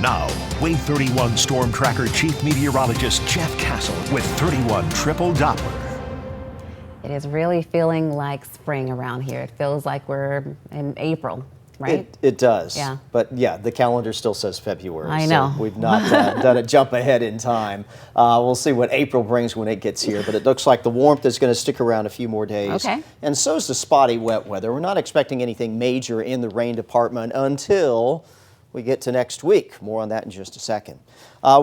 Now, Wave 31 Storm Tracker Chief Meteorologist Jeff Castle with 31 Triple Doppler. It is really feeling like spring around here. It feels like we're in April, right? It does. Yeah. But yeah, the calendar still says February. I know. So we've not done a jump ahead in time. We'll see what April brings when it gets here. But it looks like the warmth is going to stick around a few more days. Okay. And so is the spotty wet weather. We're not expecting anything major in the rain department until we get to next week. More on that in just a second.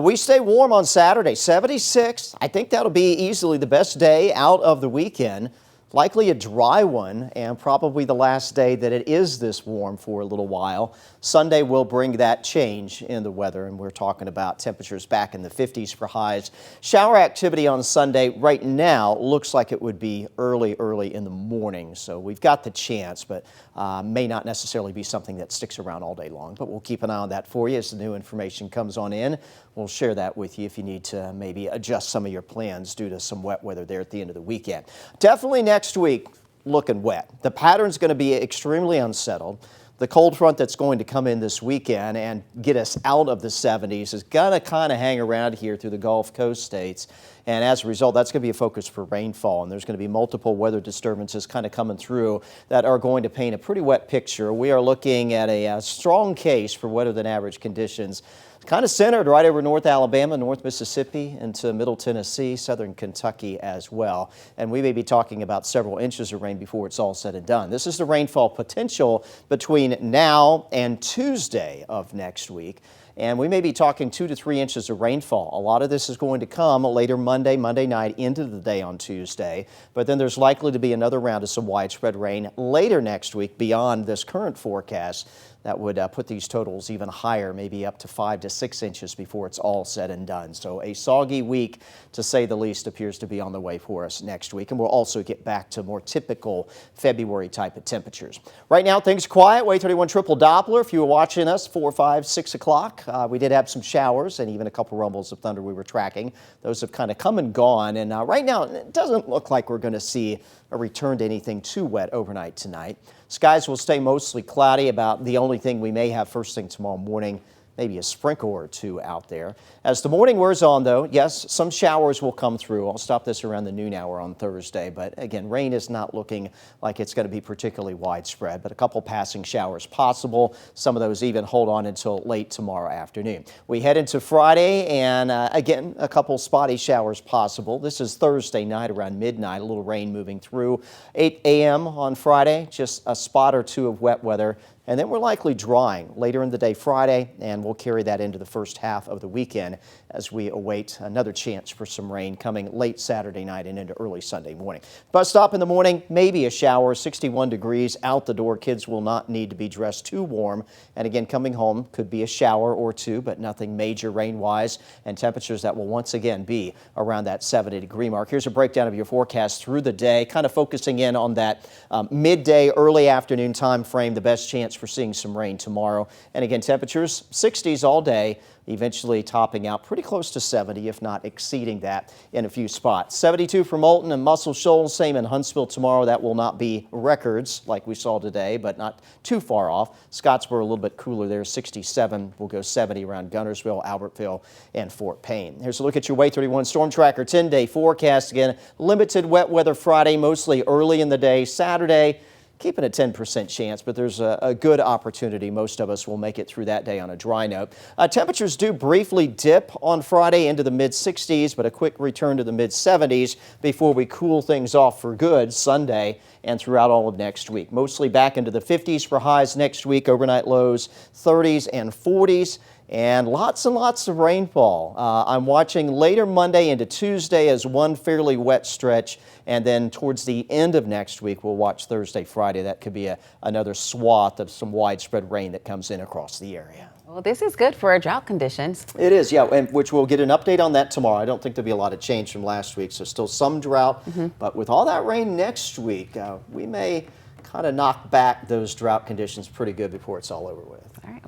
We stay warm on Saturday, 76. I think that'll be easily the best day out of the weekend. Likely a dry one, and probably the last day that it is this warm for a little while. Sunday will bring that change in the weather, and we're talking about temperatures back in the 50s for highs. Shower activity on Sunday right now looks like it would be early in the morning, so we've got the chance, but may not necessarily be something that sticks around all day long. But we'll keep an eye on that for you as the new information comes on in. We'll share that with you if you need to maybe adjust some of your plans due to some wet weather there at the end of the weekend. Definitely next week looking wet. The pattern's going to be extremely unsettled. The cold front that's going to come in this weekend and get us out of the 70s is going to kind of hang around here through the Gulf Coast states. And as a result, that's going to be a focus for rainfall. And there's going to be multiple weather disturbances kind of coming through that are going to paint a pretty wet picture. We are looking at a strong case for wetter than average conditions, kind of centered right over North Alabama, North Mississippi, into Middle Tennessee, Southern Kentucky as well. And we may be talking about several inches of rain before it's all said and done. This is the rainfall potential between now and Tuesday of next week. And we may be talking 2 to 3 inches of rainfall. A lot of this is going to come later Monday night into the day on Tuesday. But then there's likely to be another round of some widespread rain later next week beyond this current forecast. That would put these totals even higher, maybe up to 5 to 6 inches before it's all said and done. So a soggy week, to say the least, appears to be on the way for us next week. And we'll also get back to more typical February type of temperatures. Right now, things are quiet. Wave 31 Triple Doppler. If you were watching us 4, 5, 6 o'clock, we did have some showers and even a couple rumbles of thunder we were tracking. Those have kind of come and gone. And right now, it doesn't look like we're going to see a return to anything too wet overnight tonight. Skies will stay mostly cloudy. About the only thing we may have first thing tomorrow morning, maybe a sprinkle or two out there. As the morning wears on, though, yes, some showers will come through. I'll stop this around the noon hour on Thursday. But again, rain is not looking like it's going to be particularly widespread, but a couple passing showers possible. Some of those even hold on until late tomorrow afternoon. We head into Friday, and again, a couple spotty showers possible. This is Thursday night around midnight, a little rain moving through. 8 a.m. on Friday, just a spot or two of wet weather. And then we're likely drying later in the day Friday, and we'll carry that into the first half of the weekend as we await another chance for some rain coming late Saturday night and into early Sunday morning. Bus stop in the morning, maybe a shower, 61 degrees out the door. Kids will not need to be dressed too warm. And again, coming home could be a shower or two, but nothing major rain-wise, and temperatures that will once again be around that 70-degree mark. Here's a breakdown of your forecast through the day, kind of focusing in on that midday, early afternoon time frame, the best chance for seeing some rain tomorrow. And again, temperatures 60s all day, eventually topping out pretty close to 70, if not exceeding that in a few spots. 72 for Moulton and Muscle Shoals, same in Huntsville tomorrow. That will not be records like we saw today, but not too far off. Scottsboro a little bit cooler there, 67. We'll go 70 around Guntersville, Albertville, and Fort Payne. Here's a look at your Wave 31 Storm Tracker 10-day forecast. Again, limited wet weather Friday, mostly early in the day. Saturday, keeping a 10% chance, but there's a good opportunity. Most of us will make it through that day on a dry note. Temperatures do briefly dip on Friday into the mid-60s, but a quick return to the mid-70s before we cool things off for good Sunday and throughout all of next week. Mostly back into the 50s for highs next week, overnight lows 30s and 40s. And lots of rainfall. I'm watching later Monday into Tuesday as one fairly wet stretch, and then towards the end of next week, we'll watch Thursday, Friday. That could be another swath of some widespread rain that comes in across the area. Well, this is good for drought conditions. It is, yeah, and which we'll get an update on that tomorrow. I don't think there'll be a lot of change from last week, so still some drought. But with all that rain next week, we may kind of knock back those drought conditions pretty good before it's all over with. All right.